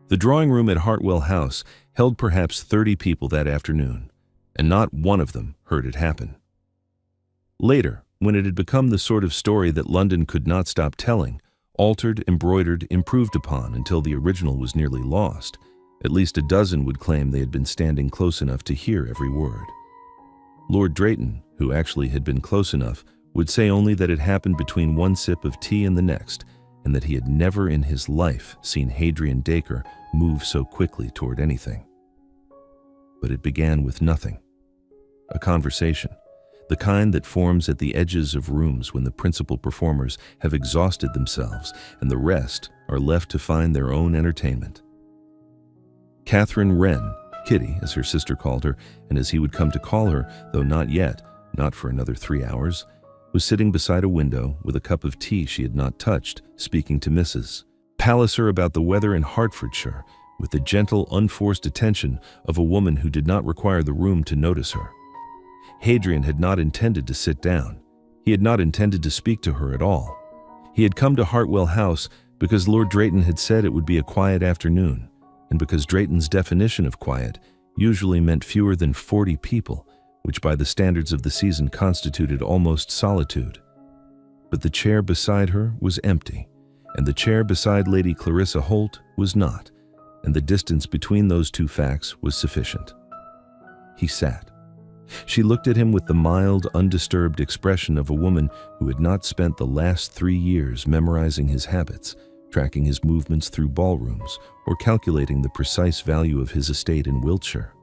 The drawing room at Hartwell House held perhaps 30 people that afternoon, and not one of them heard it happen. Later, when it had become the sort of story that London could not stop telling, altered, embroidered, improved upon until the original was nearly lost, at least a dozen would claim they had been standing close enough to hear every word. Lord Drayton, who actually had been close enough, would say only that it happened between one sip of tea and the next, and that he had never in his life seen Hadrian Dacre move so quickly toward anything. But it began with nothing. A conversation, the kind that forms at the edges of rooms when the principal performers have exhausted themselves and the rest are left to find their own entertainment. Catherine Wren, Kitty, as her sister called her, and as he would come to call her, though not yet, not for another 3 hours, was sitting beside a window with a cup of tea she had not touched, speaking to Mrs. Palliser about the weather in Hertfordshire, with the gentle, unforced attention of a woman who did not require the room to notice her. Hadrian had not intended to sit down. He had not intended to speak to her at all. He had come to Hartwell House because Lord Drayton had said it would be a quiet afternoon, and because Drayton's definition of quiet usually meant fewer than 40 people, which by the standards of the season constituted almost solitude. But the chair beside her was empty, and the chair beside Lady Clarissa Holt was not, and the distance between those two facts was sufficient. He sat. She looked at him with the mild, undisturbed expression of a woman who had not spent the last 3 years memorizing his habits, tracking his movements through ballrooms, or calculating the precise value of his estate in Wiltshire.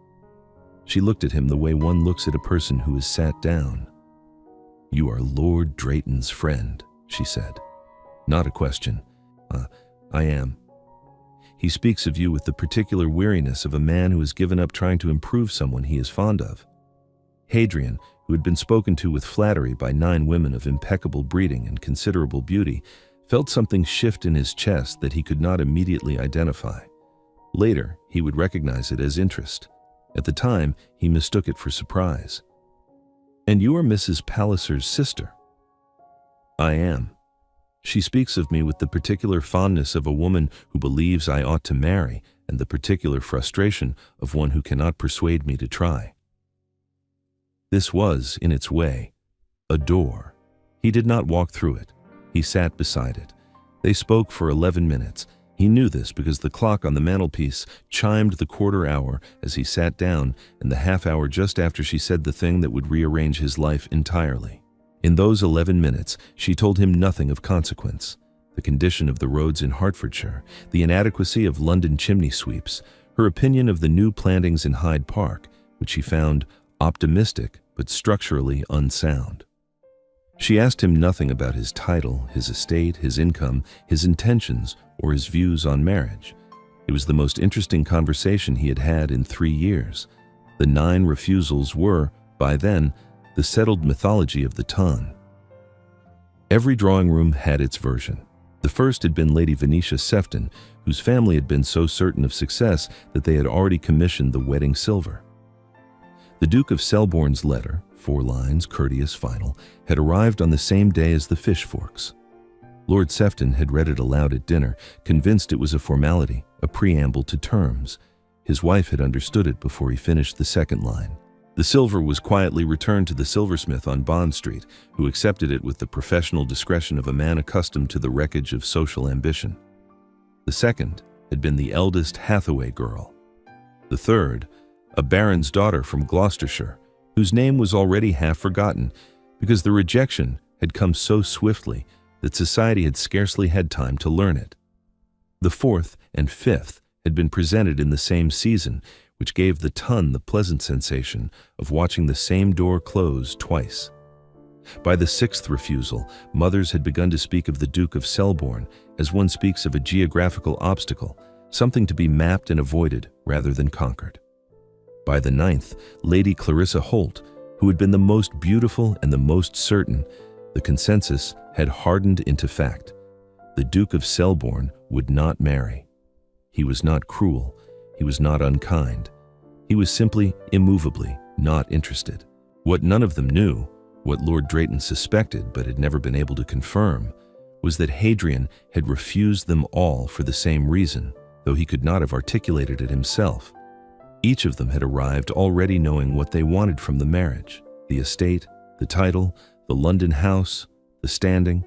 She looked at him the way one looks at a person who is sat down. "You are Lord Drayton's friend," she said. Not a question. I am. He speaks of you with the particular weariness of a man who has given up trying to improve someone he is fond of." Hadrian, who had been spoken to with flattery by 9 women of impeccable breeding and considerable beauty, felt something shift in his chest that he could not immediately identify. Later, he would recognize it as interest. At the time, he mistook it for surprise. "And you are Mrs. Palliser's sister?" "I am. She speaks of me with the particular fondness of a woman who believes I ought to marry, and the particular frustration of one who cannot persuade me to try." This was, in its way, a door. He did not walk through it. He sat beside it. They spoke for 11 minutes. He knew this because the clock on the mantelpiece chimed the quarter hour as he sat down, and the half hour just after she said the thing that would rearrange his life entirely. In those 11 minutes, she told him nothing of consequence. The condition of the roads in Hertfordshire, the inadequacy of London chimney sweeps, her opinion of the new plantings in Hyde Park, which she found optimistic but structurally unsound. She asked him nothing about his title, his estate, his income, his intentions, or his views on marriage. It was the most interesting conversation he had had in 3 years. The 9 refusals were, by then, the settled mythology of the ton. Every drawing room had its version. The first had been Lady Venetia Sefton, whose family had been so certain of success that they had already commissioned the wedding silver. The Duke of Selborne's letter, 4 lines, courteous, final, had arrived on the same day as the fish forks. Lord Sefton had read it aloud at dinner, convinced it was a formality, a preamble to terms. His wife had understood it before he finished the second line. The silver was quietly returned to the silversmith on Bond Street, who accepted it with the professional discretion of a man accustomed to the wreckage of social ambition. The second had been the eldest Hathaway girl. The third, a baron's daughter from Gloucestershire, whose name was already half forgotten because the rejection had come so swiftly that society had scarcely had time to learn it. The fourth and fifth had been presented in the same season, which gave the ton the pleasant sensation of watching the same door close twice. By the 6th refusal, mothers had begun to speak of the Duke of Selborne as one speaks of a geographical obstacle, something to be mapped and avoided rather than conquered. By the 9th, Lady Clarissa Holt, who had been the most beautiful and the most certain, the consensus had hardened into fact. The Duke of Selborne would not marry. He was not cruel. He was not unkind. He was simply, immovably, not interested. What none of them knew, what Lord Drayton suspected but had never been able to confirm, was that Hadrian had refused them all for the same reason, though he could not have articulated it himself. Each of them had arrived already knowing what they wanted from the marriage: the estate, the title, the London house, the standing.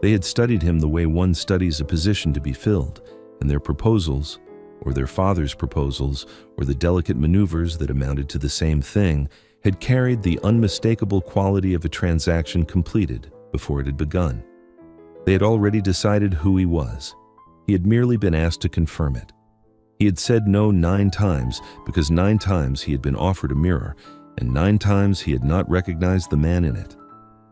They had studied him the way one studies a position to be filled, and their proposals, or their father's proposals, or the delicate maneuvers that amounted to the same thing, had carried the unmistakable quality of a transaction completed before it had begun. They had already decided who he was. He had merely been asked to confirm it. He had said no 9 times because 9 times he had been offered a mirror, and 9 times he had not recognized the man in it.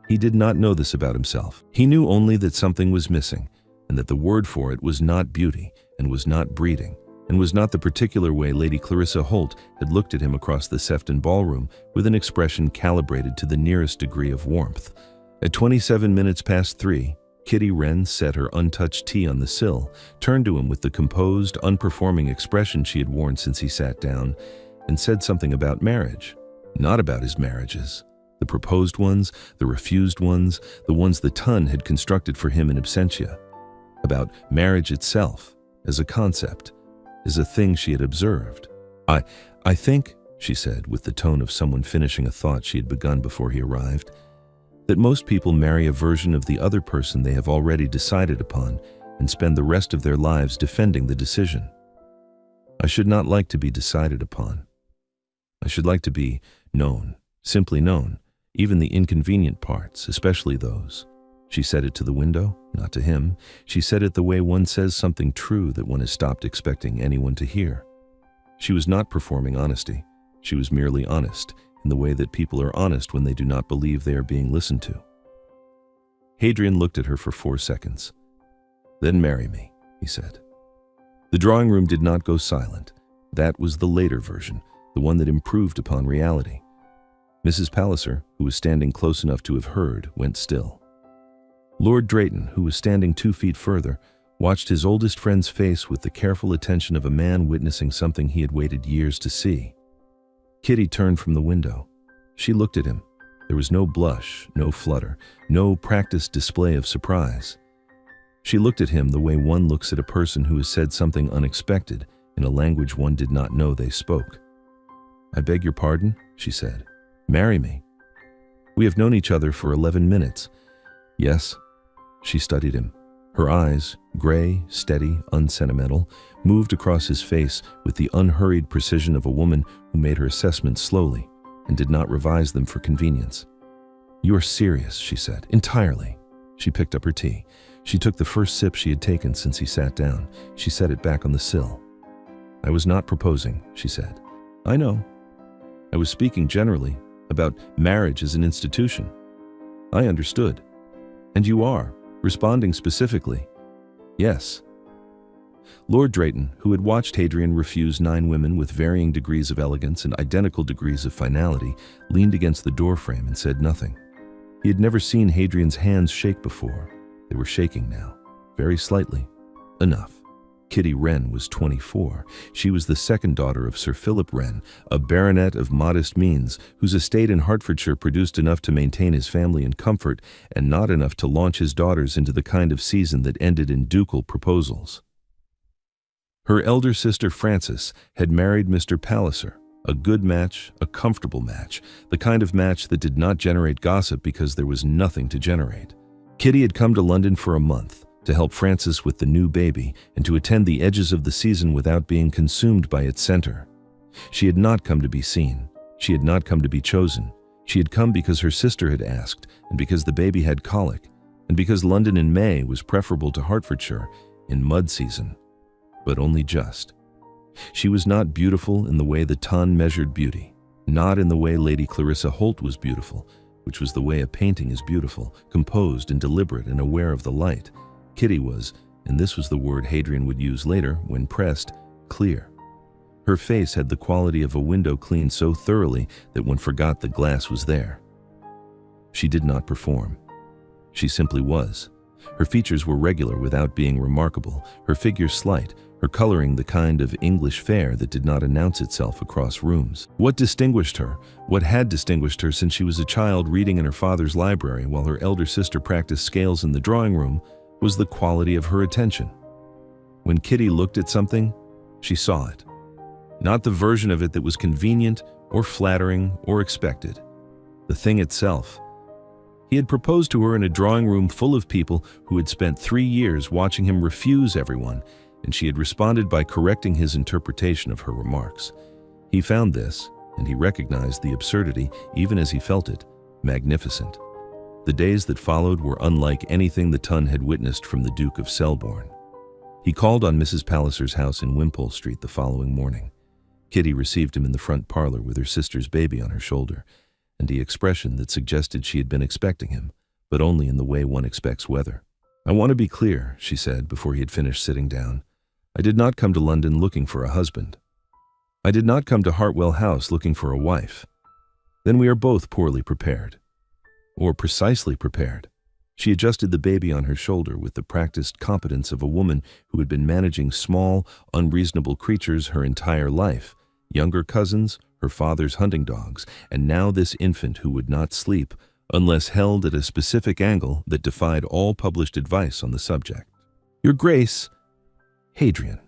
He did not know this about himself. He knew only that something was missing, and that the word for it was not beauty, and was not breeding, and was not the particular way Lady Clarissa Holt had looked at him across the Sefton ballroom with an expression calibrated to the nearest degree of warmth. At 27 minutes past 3, Kitty Wren set her untouched tea on the sill, turned to him with the composed, unperforming expression she had worn since he sat down, and said something about marriage. Not about his marriages. The proposed ones, the refused ones, the ones the Ton had constructed for him in absentia. About marriage itself, as a concept, as a thing she had observed. I think, she said, with the tone of someone finishing a thought she had begun before he arrived, that most people marry a version of the other person they have already decided upon and spend the rest of their lives defending the decision. I should not like to be decided upon. I should like to be known, simply known, even the inconvenient parts, especially those. She said it to the window, not to him. She said it the way one says something true that one has stopped expecting anyone to hear. She was not performing honesty. She was merely honest, in the way that people are honest when they do not believe they are being listened to. Hadrian looked at her for 4 seconds. "Then marry me," he said. The drawing room did not go silent. That was the later version, the one that improved upon reality. Mrs. Palliser, who was standing close enough to have heard, went still. Lord Drayton, who was standing 2 feet further, watched his oldest friend's face with the careful attention of a man witnessing something he had waited years to see. Kitty turned from the window. She looked at him. There was no blush, no flutter, no practiced display of surprise. She looked at him the way one looks at a person who has said something unexpected in a language one did not know they spoke. "I beg your pardon," she said. "Marry me. We have known each other for 11 minutes. Yes." She studied him. Her eyes, gray, steady, unsentimental, moved across his face with the unhurried precision of a woman who made her assessments slowly and did not revise them for convenience. "You are serious," she said, "entirely." She picked up her tea. She took the first sip she had taken since he sat down. She set it back on the sill. "I was not proposing," she said. "I know. I was speaking generally about marriage as an institution." "I understood. And you are responding specifically." "Yes." Lord Drayton, who had watched Hadrian refuse 9 women with varying degrees of elegance and identical degrees of finality, leaned against the doorframe and said nothing. He had never seen Hadrian's hands shake before. They were shaking now, very slightly. Enough. Kitty Wren was 24. She was the second daughter of Sir Philip Wren, a baronet of modest means, whose estate in Hertfordshire produced enough to maintain his family in comfort and not enough to launch his daughters into the kind of season that ended in ducal proposals. Her elder sister Frances had married Mr. Palliser, a good match, a comfortable match, the kind of match that did not generate gossip because there was nothing to generate. Kitty had come to London for a month, to help Frances with the new baby and to attend the edges of the season without being consumed by its center. She had not come to be seen. She had not come to be chosen. She had come because her sister had asked, and because the baby had colic, and because London in May was preferable to Hertfordshire in mud season. But only just. She was not beautiful in the way the Ton measured beauty, not in the way Lady Clarissa Holt was beautiful, which was the way a painting is beautiful, composed and deliberate and aware of the light. Kitty was, and this was the word Hadrian would use later when pressed, clear. Her face had the quality of a window cleaned so thoroughly that one forgot the glass was there. She did not perform. She simply was. Her features were regular without being remarkable, her figure slight, her coloring the kind of English fair that did not announce itself across rooms. What distinguished her, what had distinguished her since she was a child reading in her father's library while her elder sister practiced scales in the drawing room, was the quality of her attention. When Kitty looked at something, she saw it. Not the version of it that was convenient or flattering or expected. The thing itself. He had proposed to her in a drawing room full of people who had spent 3 years watching him refuse everyone, and she had responded by correcting his interpretation of her remarks. He found this, and he recognized the absurdity, even as he felt it, magnificent. The days that followed were unlike anything the Ton had witnessed from the Duke of Selborne. He called on Mrs. Palliser's house in Wimpole Street the following morning. Kitty received him in the front parlor with her sister's baby on her shoulder, and the expression that suggested she had been expecting him, but only in the way one expects weather. "I want to be clear," she said before he had finished sitting down. "I did not come to London looking for a husband. I did not come to Hartwell House looking for a wife. Then we are both poorly prepared. Or precisely prepared." She adjusted the baby on her shoulder with the practiced competence of a woman who had been managing small, unreasonable creatures her entire life, younger cousins, her father's hunting dogs, and now this infant who would not sleep unless held at a specific angle that defied all published advice on the subject. "Your Grace, Hadrian.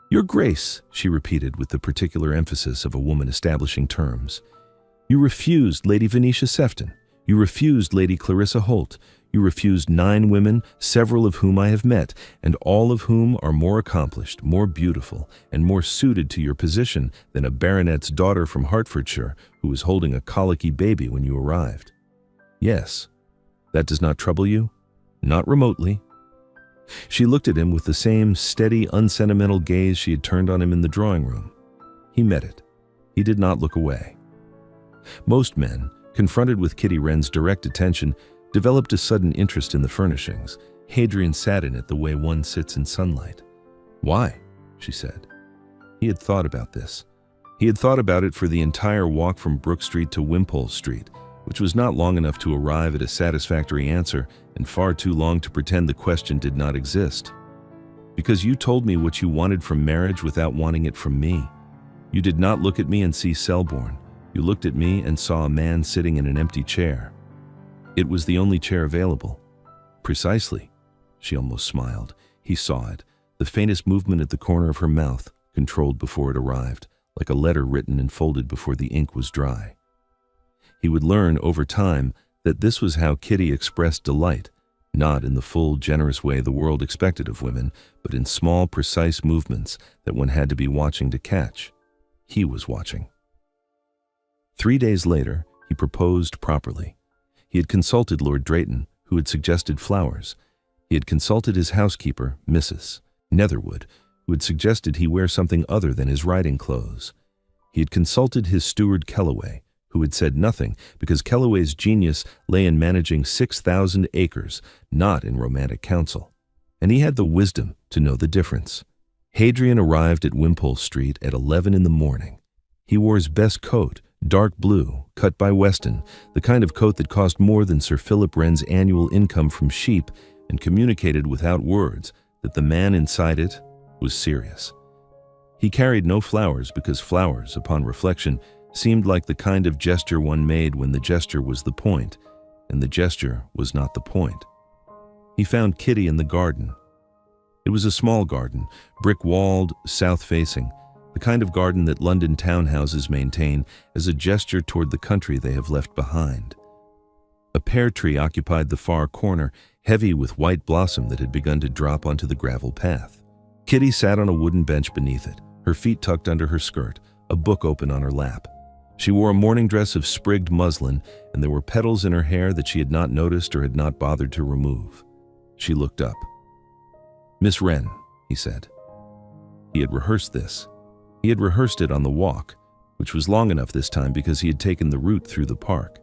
Your Grace," she repeated with the particular emphasis of a woman establishing terms. "You refused Lady Venetia Sefton. You refused Lady Clarissa Holt. You refused 9 women, several of whom I have met, and all of whom are more accomplished, more beautiful, and more suited to your position than a baronet's daughter from Hertfordshire who was holding a colicky baby when you arrived. Yes, that does not trouble you? Not remotely." She looked at him with the same steady, unsentimental gaze she had turned on him in the drawing room. He met it. He did not look away. Most men, confronted with Kitty Wren's direct attention, developed a sudden interest in the furnishings. Hadrian sat in it the way one sits in sunlight. "Why?" she said. He had thought about this. He had thought about it for the entire walk from Brook Street to Wimpole Street, which was not long enough to arrive at a satisfactory answer and far too long to pretend the question did not exist. "Because you told me what you wanted from marriage without wanting it from me. You did not look at me and see Selborne. You looked at me and saw a man sitting in an empty chair. It was the only chair available." "Precisely." She almost smiled. He saw it, the faintest movement at the corner of her mouth, controlled before it arrived, like a letter written and folded before the ink was dry. He would learn over time that this was how Kitty expressed delight, not in the full, generous way the world expected of women, but in small, precise movements that one had to be watching to catch. He was watching. 3 days later, he proposed properly. He had consulted Lord Drayton, who had suggested flowers. He had consulted his housekeeper, Mrs. Netherwood, who had suggested he wear something other than his riding clothes. He had consulted his steward Kellaway, who had said nothing because Kellaway's genius lay in managing 6,000 acres, not in romantic counsel. And he had the wisdom to know the difference. Hadrian arrived at Wimpole Street at 11 in the morning. He wore his best coat, dark blue, cut by Weston, the kind of coat that cost more than Sir Philip Wren's annual income from sheep, and communicated without words that the man inside it was serious. He carried no flowers because flowers, upon reflection, seemed like the kind of gesture one made when the gesture was the point, and the gesture was not the point. He found Kitty in the garden. It was a small garden, brick-walled, south-facing, the kind of garden that London townhouses maintain as a gesture toward the country they have left behind. A pear tree occupied the far corner, heavy with white blossom that had begun to drop onto the gravel path. Kitty sat on a wooden bench beneath it, her feet tucked under her skirt, a book open on her lap. She wore a morning dress of sprigged muslin, and there were petals in her hair that she had not noticed or had not bothered to remove. She looked up. "Miss Wren," he said. He had rehearsed this. He had rehearsed it on the walk, which was long enough this time because he had taken the route through the park.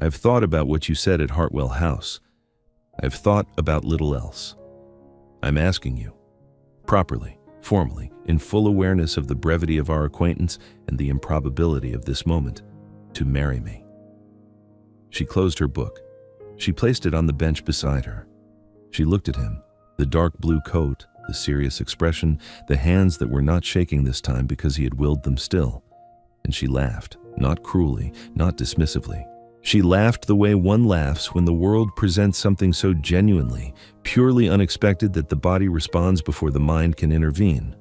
"I have thought about what you said at Hartwell House. I have thought about little else. I'm asking you, properly, formally, in full awareness of the brevity of our acquaintance and the improbability of this moment, to marry me." She closed her book. She placed it on the bench beside her. She looked at him, the dark blue coat, the serious expression, the hands that were not shaking this time because he had willed them still. And she laughed, not cruelly, not dismissively. She laughed the way one laughs when the world presents something so genuinely, purely unexpected that the body responds before the mind can intervene.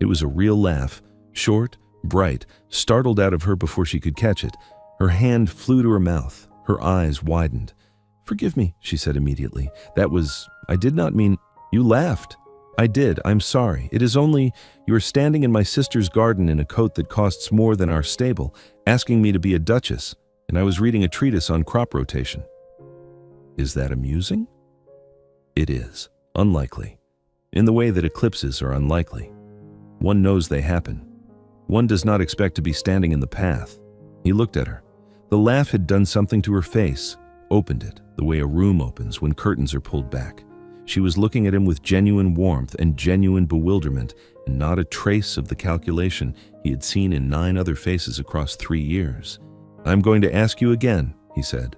It was a real laugh, short, bright, startled out of her before she could catch it. Her hand flew to her mouth. Her eyes widened. "Forgive me," she said immediately. I did not mean—" "You laughed." "I did. I'm sorry. It is only, you are standing in my sister's garden in a coat that costs more than our stable, asking me to be a duchess, and I was reading a treatise on crop rotation." "Is that amusing?" "It is. Unlikely. In the way that eclipses are unlikely. One knows they happen. One does not expect to be standing in the path." He looked at her. The laugh had done something to her face, opened it, the way a room opens when curtains are pulled back. She was looking at him with genuine warmth and genuine bewilderment, and not a trace of the calculation he had seen in 9 other faces across 3 years. "I'm going to ask you again," he said.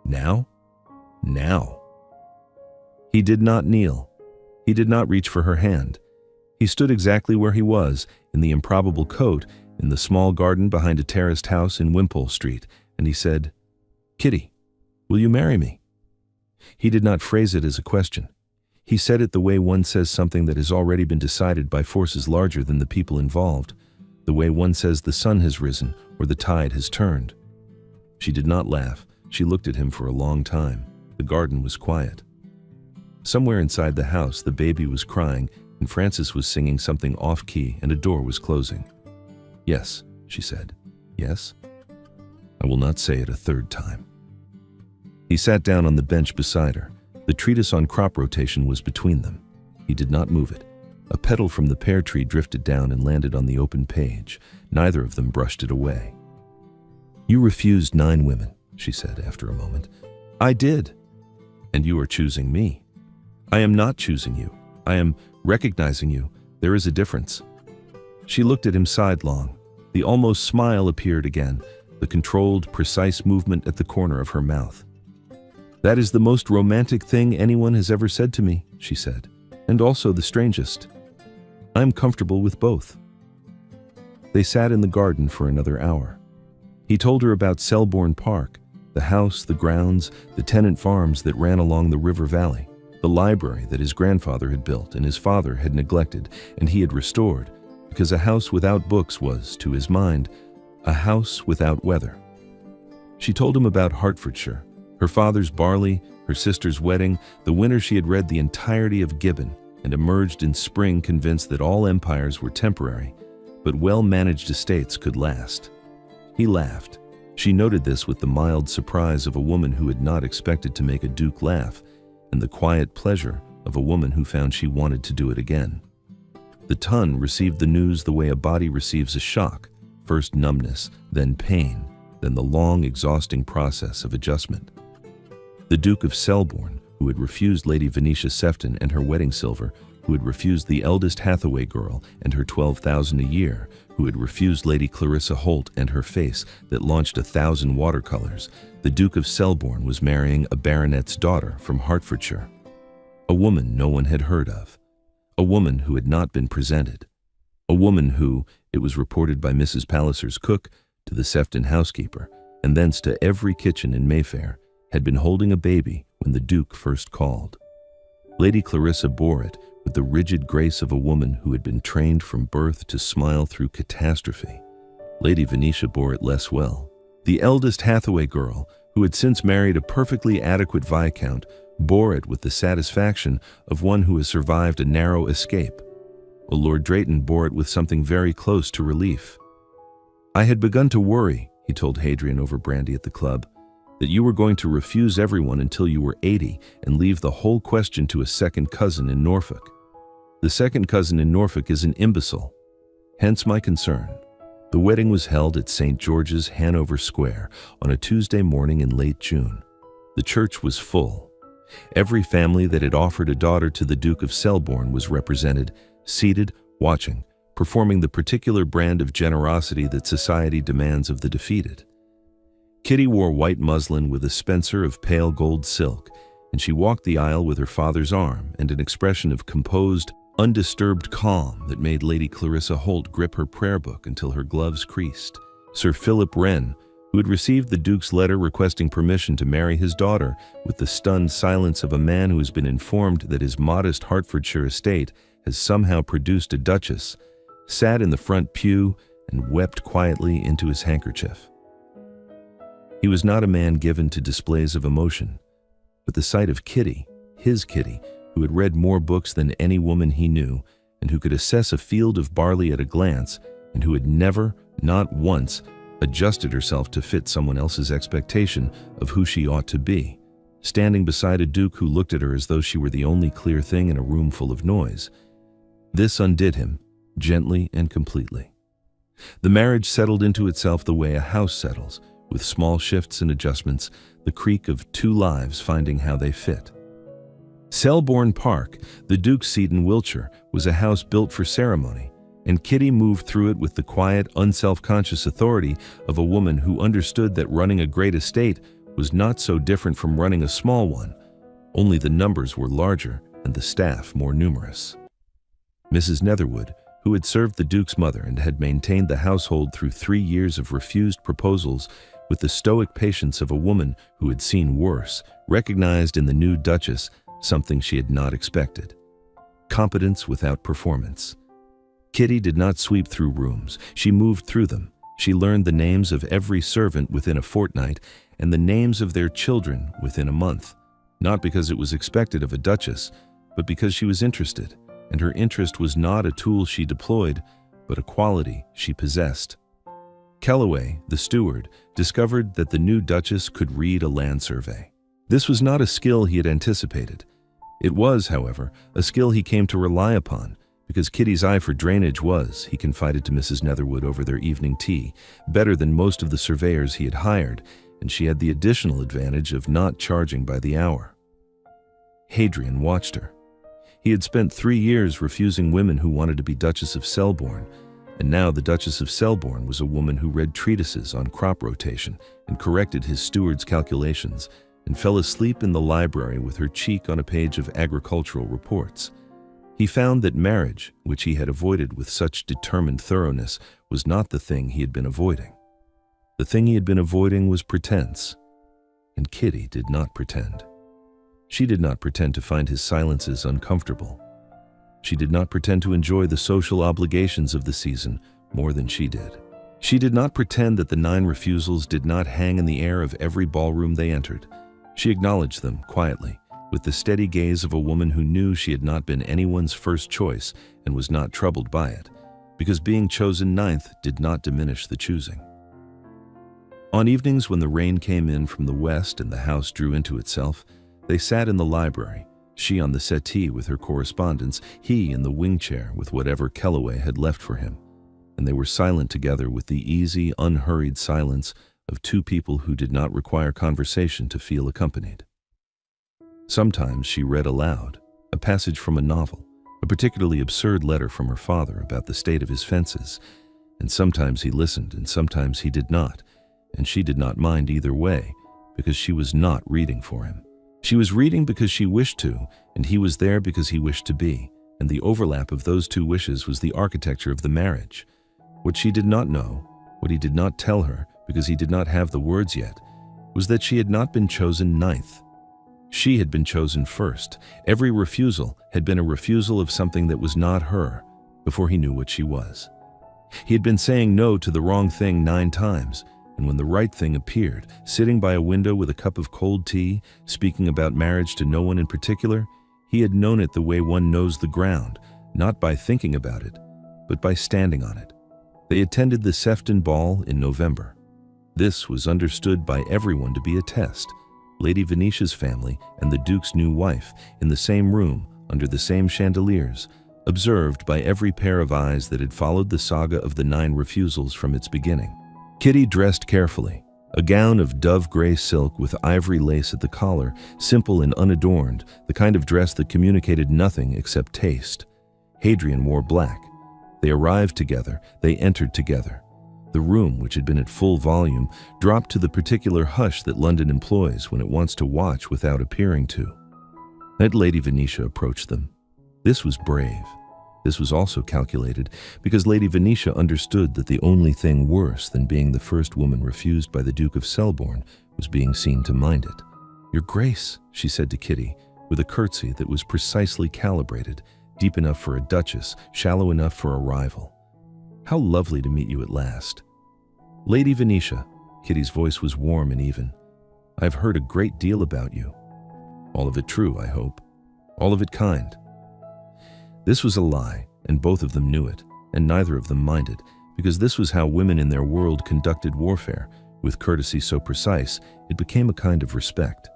"Now?" "Now." He did not kneel. He did not reach for her hand. He stood exactly where he was, in the improbable coat, in the small garden behind a terraced house in Wimpole Street, and he said, "Kitty, will you marry me?" He did not phrase it as a question. He said it the way one says something that has already been decided by forces larger than the people involved, the way one says the sun has risen or the tide has turned. She did not laugh. She looked at him for a long time. The garden was quiet. Somewhere inside the house, the baby was crying, and Frances was singing something off-key, and a door was closing. "Yes," she said. "Yes? I will not say it a 3rd time." He sat down on the bench beside her. The treatise on crop rotation was between them. He did not move it. A petal from the pear tree drifted down and landed on the open page. Neither of them brushed it away. "You refused 9 women," she said after a moment. "I did." "And you are choosing me." "I am not choosing you. I am recognizing you. There is a difference." She looked at him sidelong. The almost smile appeared again, the controlled, precise movement at the corner of her mouth. "That is the most romantic thing anyone has ever said to me," she said, "and also the strangest. I am comfortable with both." They sat in the garden for another hour. He told her about Selborne Park, the house, the grounds, the tenant farms that ran along the river valley, the library that his grandfather had built and his father had neglected and he had restored, because a house without books was, to his mind, a house without weather. She told him about Hertfordshire, her father's barley, her sister's wedding, the winter she had read the entirety of Gibbon and emerged in spring convinced that all empires were temporary, but well-managed estates could last. He laughed. She noted this with the mild surprise of a woman who had not expected to make a duke laugh, and the quiet pleasure of a woman who found she wanted to do it again. The Tun received the news the way a body receives a shock, first numbness, then pain, then the long, exhausting process of adjustment. The Duke of Selborne, who had refused Lady Venetia Sefton and her wedding silver, who had refused the eldest Hathaway girl and her 12,000 a year, who had refused Lady Clarissa Holt and her face that launched 1,000 watercolors, the Duke of Selborne was marrying a baronet's daughter from Hertfordshire. A woman no one had heard of. A woman who had not been presented. A woman who, it was reported by Mrs. Palliser's cook to the Sefton housekeeper, and thence to every kitchen in Mayfair, had been holding a baby when the Duke first called. Lady Clarissa bore it with the rigid grace of a woman who had been trained from birth to smile through catastrophe. Lady Venetia bore it less well. The eldest Hathaway girl, who had since married a perfectly adequate viscount, bore it with the satisfaction of one who has survived a narrow escape. Lord Drayton bore it with something very close to relief. "I had begun to worry," he told Hadrian over brandy at the club, "that you were going to refuse everyone until you were 80 and leave the whole question to a second cousin in Norfolk. The second cousin in Norfolk is an imbecile. Hence my concern." The wedding was held at St. George's, Hanover Square, on a Tuesday morning in late June. The church was full. Every family that had offered a daughter to the Duke of Selborne was represented, seated, watching, performing the particular brand of generosity that society demands of the defeated. Kitty wore white muslin with a spencer of pale gold silk, and she walked the aisle with her father's arm and an expression of composed, undisturbed calm that made Lady Clarissa Holt grip her prayer book until her gloves creased. Sir Philip Wren, who had received the Duke's letter requesting permission to marry his daughter with the stunned silence of a man who has been informed that his modest Hertfordshire estate has somehow produced a duchess, sat in the front pew and wept quietly into his handkerchief. He was not a man given to displays of emotion, but the sight of Kitty, his Kitty, who had read more books than any woman he knew, and who could assess a field of barley at a glance, and who had never, not once, adjusted herself to fit someone else's expectation of who she ought to be, standing beside a duke who looked at her as though she were the only clear thing in a room full of noise. This undid him, gently and completely. The marriage settled into itself the way a house settles, with small shifts and adjustments, the creak of two lives finding how they fit. Selborne Park, the Duke's seat in Wiltshire, was a house built for ceremony, and Kitty moved through it with the quiet, unself-conscious authority of a woman who understood that running a great estate was not so different from running a small one, only the numbers were larger and the staff more numerous. Mrs. Netherwood, who had served the Duke's mother and had maintained the household through 3 years of refused proposals with the stoic patience of a woman who had seen worse, recognized in the new Duchess something she had not expected: competence without performance. Kitty did not sweep through rooms, she moved through them. She learned the names of every servant within a fortnight and the names of their children within a month, not because it was expected of a duchess, but because she was interested, and her interest was not a tool she deployed, but a quality she possessed. Kellaway, the steward, discovered that the new duchess could read a land survey. This was not a skill he had anticipated. It was, however, a skill he came to rely upon, because Kitty's eye for drainage was, he confided to Mrs. Netherwood over their evening tea, better than most of the surveyors he had hired, and she had the additional advantage of not charging by the hour. Hadrian watched her. He had spent 3 years refusing women who wanted to be Duchess of Selborne, and now the Duchess of Selborne was a woman who read treatises on crop rotation and corrected his steward's calculations and fell asleep in the library with her cheek on a page of agricultural reports. He found that marriage, which he had avoided with such determined thoroughness, was not the thing he had been avoiding. The thing he had been avoiding was pretense, and Kitty did not pretend. She did not pretend to find his silences uncomfortable. She did not pretend to enjoy the social obligations of the season more than she did. She did not pretend that the 9 refusals did not hang in the air of every ballroom they entered. She acknowledged them quietly, with the steady gaze of a woman who knew she had not been anyone's first choice and was not troubled by it, because being chosen 9th did not diminish the choosing. On evenings when the rain came in from the west and the house drew into itself, they sat in the library, she on the settee with her correspondence, he in the wing chair with whatever Kellaway had left for him, and they were silent together with the easy, unhurried silence of 2 people who did not require conversation to feel accompanied. Sometimes she read aloud, a passage from a novel, a particularly absurd letter from her father about the state of his fences, and sometimes he listened and sometimes he did not, and she did not mind either way, because she was not reading for him. She was reading because she wished to, and he was there because he wished to be, and the overlap of those 2 wishes was the architecture of the marriage. What she did not know, what he did not tell her because he did not have the words yet, was that she had not been chosen 9th. She had been chosen first. Every refusal had been a refusal of something that was not her, before he knew what she was. He had been saying no to the wrong thing 9 times, and when the right thing appeared, sitting by a window with a cup of cold tea, speaking about marriage to no one in particular, he had known it the way one knows the ground, not by thinking about it, but by standing on it. They attended the Sefton Ball in November. This was understood by everyone to be a test. Lady Venetia's family and the Duke's new wife, in the same room, under the same chandeliers, observed by every pair of eyes that had followed the saga of the 9 refusals from its beginning. Kitty dressed carefully, a gown of dove-gray silk with ivory lace at the collar, simple and unadorned, the kind of dress that communicated nothing except taste. Hadrian wore black. They arrived together, they entered together. The room, which had been at full volume, dropped to the particular hush that London employs when it wants to watch without appearing to. Let Lady Venetia approach them. This was brave. This was also calculated because Lady Venetia understood that the only thing worse than being the first woman refused by the Duke of Selborne was being seen to mind it. "Your Grace," she said to Kitty, with a curtsy that was precisely calibrated, deep enough for a duchess, shallow enough for a rival. "How lovely to meet you at last." "Lady Venetia," Kitty's voice was warm and even, "I've heard a great deal about you. All of it true, I hope. All of it kind." This was a lie, and both of them knew it, and neither of them minded, because this was how women in their world conducted warfare. With courtesy so precise, it became a kind of respect.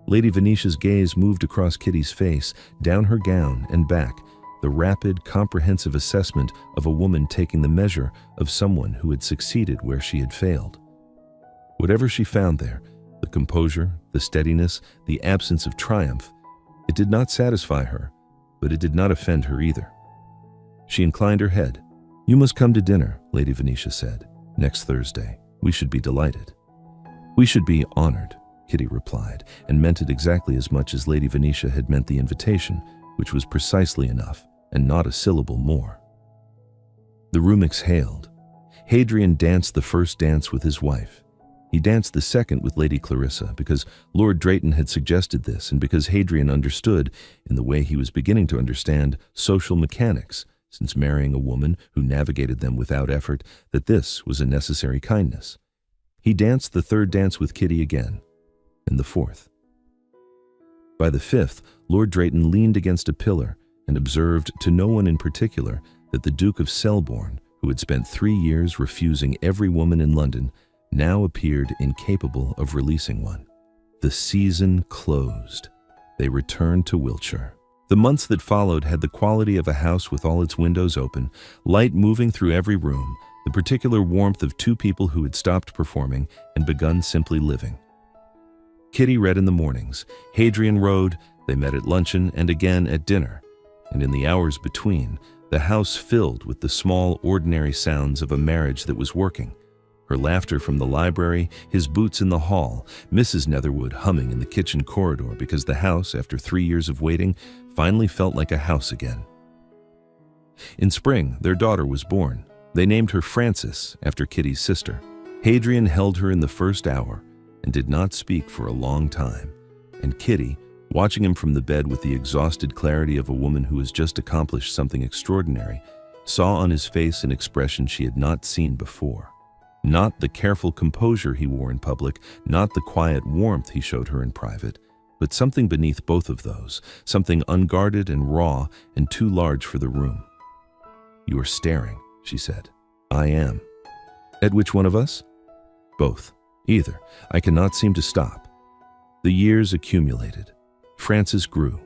Lady Venetia's gaze moved across Kitty's face, down her gown and back, the rapid, comprehensive assessment of a woman taking the measure of someone who had succeeded where she had failed. Whatever she found there, the composure, the steadiness, the absence of triumph, it did not satisfy her, but it did not offend her either. She inclined her head. "You must come to dinner," Lady Venetia said, "next Thursday. We should be delighted." "We should be honored," Kitty replied, and meant it exactly as much as Lady Venetia had meant the invitation, which was precisely enough, and not a syllable more. The room exhaled. Hadrian danced the first dance with his wife. He danced the second with Lady Clarissa, because Lord Drayton had suggested this, and because Hadrian understood, in the way he was beginning to understand, social mechanics, since marrying a woman who navigated them without effort, that this was a necessary kindness. He danced the third dance with Kitty again, and the fourth. By the fifth, Lord Drayton leaned against a pillar and observed to no one in particular that the Duke of Selborne, who had spent 3 years refusing every woman in London, now appeared incapable of releasing one. The season closed. They returned to Wiltshire. The months that followed had the quality of a house with all its windows open, light moving through every room, the particular warmth of two people who had stopped performing and begun simply living. Kitty read in the mornings, Hadrian rode, they met at luncheon and again at dinner, and in the hours between, the house filled with the small, ordinary sounds of a marriage that was working. Her laughter from the library, his boots in the hall, Mrs. Netherwood humming in the kitchen corridor because the house, after 3 years of waiting, finally felt like a house again. In spring, their daughter was born. They named her Frances, after Kitty's sister. Hadrian held her in the first hour and did not speak for a long time, and Kitty, watching him from the bed with the exhausted clarity of a woman who has just accomplished something extraordinary, saw on his face an expression she had not seen before. Not the careful composure he wore in public, not the quiet warmth he showed her in private, but something beneath both of those, something unguarded and raw and too large for the room. "You are staring," she said. "I am." "At which one of us?" "Both. Either. I cannot seem to stop." The years accumulated. Frances grew.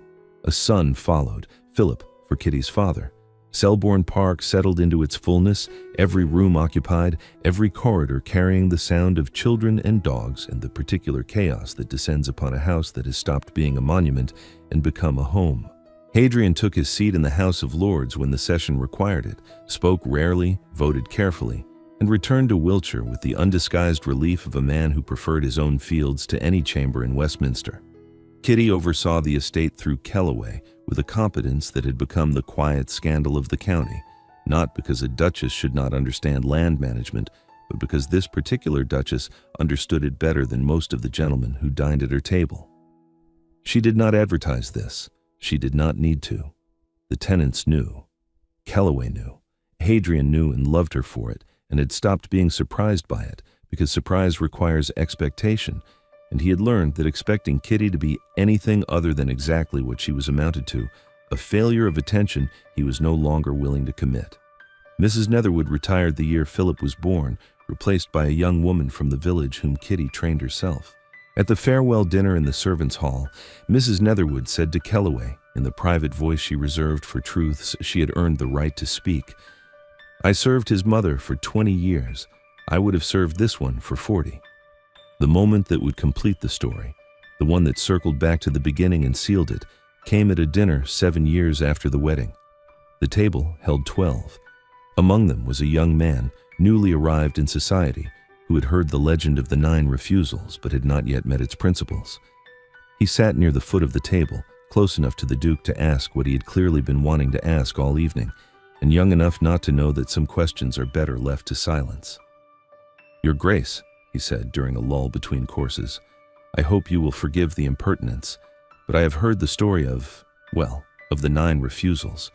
A son followed, Philip, for Kitty's father. Selborne Park settled into its fullness, every room occupied, every corridor carrying the sound of children and dogs and the particular chaos that descends upon a house that has stopped being a monument and become a home. Hadrian took his seat in the House of Lords when the session required it, spoke rarely, voted carefully, and returned to Wiltshire with the undisguised relief of a man who preferred his own fields to any chamber in Westminster. Kitty oversaw the estate through Kellaway with a competence that had become the quiet scandal of the county, not because a duchess should not understand land management, but because this particular duchess understood it better than most of the gentlemen who dined at her table. She did not advertise this. She did not need to. The tenants knew. Kellaway knew. Hadrian knew and loved her for it, and had stopped being surprised by it, because surprise requires expectation, and he had learned that expecting Kitty to be anything other than exactly what she was amounted to, a failure of attention he was no longer willing to commit. Mrs. Netherwood retired the year Philip was born, replaced by a young woman from the village whom Kitty trained herself. At the farewell dinner in the servants' hall, Mrs. Netherwood said to Kellaway, in the private voice she reserved for truths she had earned the right to speak, "I served his mother for 20 years. I would have served this one for 40. The moment that would complete the story, the one that circled back to the beginning and sealed it, came at a dinner 7 years after the wedding. The table held 12. Among them was a young man, newly arrived in society, who had heard the legend of the 9 refusals but had not yet met its principles. He sat near the foot of the table, close enough to the Duke to ask what he had clearly been wanting to ask all evening, and young enough not to know that some questions are better left to silence. "Your Grace," he said during a lull between courses, "I hope you will forgive the impertinence, but I have heard the story of the 9 refusals,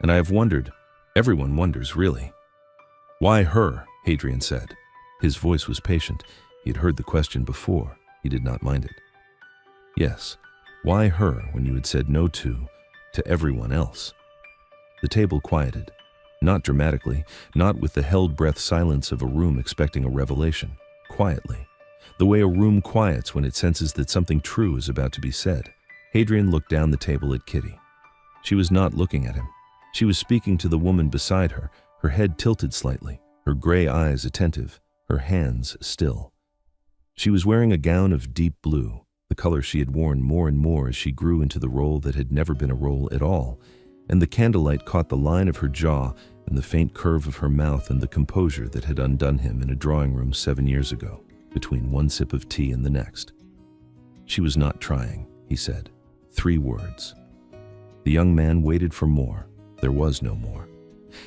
and I have wondered, everyone wonders really." "Why her?" Hadrian said. His voice was patient. He had heard the question before. He did not mind it. "Yes, why her when you had said no to everyone else?" The table quieted, not dramatically, not with the held breath silence of a room expecting a revelation, quietly, the way a room quiets when it senses that something true is about to be said. Hadrian looked down the table at Kitty. She was not looking at him. She was speaking to the woman beside her, her head tilted slightly, her gray eyes attentive, her hands still. She was wearing a gown of deep blue, the color she had worn more and more as she grew into the role that had never been a role at all, and the candlelight caught the line of her jaw and the faint curve of her mouth and the composure that had undone him in a drawing room 7 years ago, between one sip of tea and the next. "She was not trying," he said. 3 words. The young man waited for more. There was no more.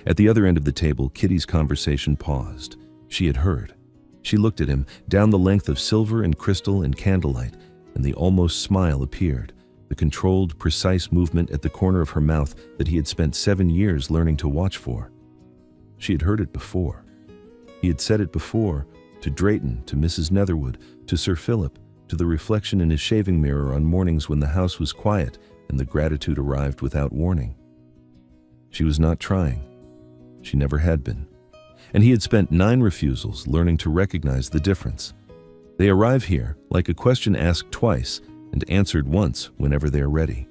At the other end of the table, Kitty's conversation paused. She had heard. She looked at him, down the length of silver and crystal and candlelight, and the almost smile appeared, the controlled, precise movement at the corner of her mouth that he had spent 7 years learning to watch for. She had heard it before. He had said it before, to Drayton, to Mrs. Netherwood, to Sir Philip, to the reflection in his shaving mirror on mornings when the house was quiet and the gratitude arrived without warning. She was not trying. She never had been. And he had spent 9 refusals learning to recognize the difference. They arrive here like a question asked twice and answered once whenever they are ready.